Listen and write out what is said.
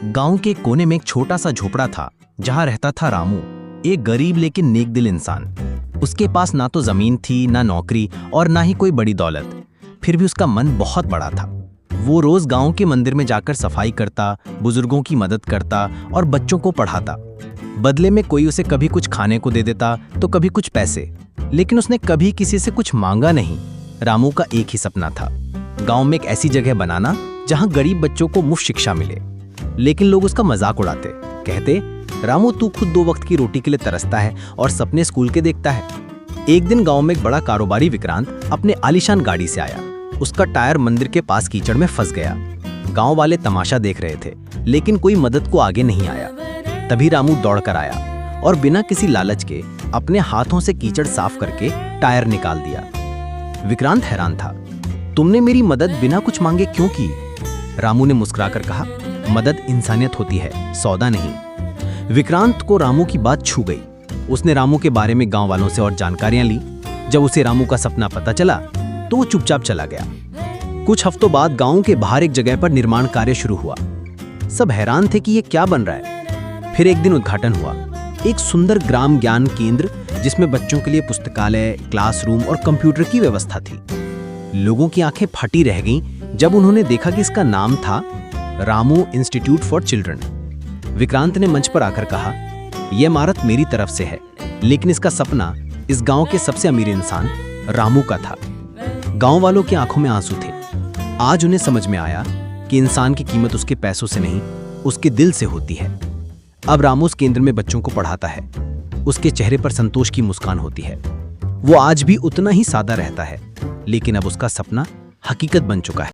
गांव के कोने में एक छोटा सा झोपड़ा था जहां रहता था रामू, एक गरीब लेकिन नेक दिल इंसान। उसके पास ना तो जमीन थी, ना नौकरी और ना ही कोई बड़ी दौलत। फिर भी उसका मन बहुत बड़ा था। वो रोज गांव के मंदिर में जाकर सफाई करता, बुजुर्गों की मदद करता और बच्चों को पढ़ाता। बदले में कोई उसे कभी कुछ खाने को दे देता तो कभी कुछ पैसे, लेकिन उसने कभी किसी से कुछ मांगा नहीं। रामू का एक ही सपना था, गांव में एक ऐसी जगह बनाना जहां गरीब बच्चों को मुफ्त शिक्षा मिले। लेकिन लोग उसका मजाक उड़ाते, कहते, रामू तू खुद 2 वक्त की रोटी के लिए तरसता है और सपने स्कूल के देखता है। एक दिन गांव में एक बड़ा कारोबारी विक्रांत अपने आलीशान गाड़ी से आया। उसका टायर मंदिर के पास कीचड़ में फंस गया। गांव वाले तमाशा देख रहे थे, लेकिन कोई मदद को आगे नहीं आया। तभी रामू दौड़कर आया और बिना किसी लालच के अपने हाथों से कीचड़ साफ करके टायर निकाल दिया। विक्रांत हैरान था, तुमने मेरी मदद बिना कुछ मांगे क्यों की? रामू ने मुस्कुराकर कहा, मदद इंसानियत होती है, सौदा नहीं। विक्रांत को रामू की बात छू गई। उसने रामू के बारे में गांव वालों से और जानकारियां ली। जब उसे रामू का सपना पता चला तो वो चुपचाप चला गया। कुछ हफ्तों बाद गांव के बाहर एक जगह पर निर्माण कार्य शुरू हुआ। सब हैरान थे कि ये क्या बन रहा है। फिर एक दिन उद्घाटन हुआ, एक सुंदर ग्राम ज्ञान केंद्र जिसमें बच्चों के लिए पुस्तकालय, क्लासरूम और कंप्यूटर की व्यवस्था थी। लोगों की आंखें फटी रह गईं जब उन्होंने देखा कि इसका नाम था Ramu institute for children. Vikrant ने मंच पर आकर कहा, यह इमारत मेरी तरफ से है, लेकिन इसका सपना इस गांव के सबसे अमीर इंसान रामू का था। गांव वालों की आंखों में आंसू थे। आज उन्हें समझ में आया कि इंसान की कीमत उसके पैसों से नहीं, उसके दिल से होती है। अब रामू उस केंद्र में बच्चों को पढ़ाता है। उसके चेहरे पर संतोष की मुस्कान होती है। वो आज भी उतना ही सादा रहता है, लेकिन अब उसका सपना हकीकत बन चुका है।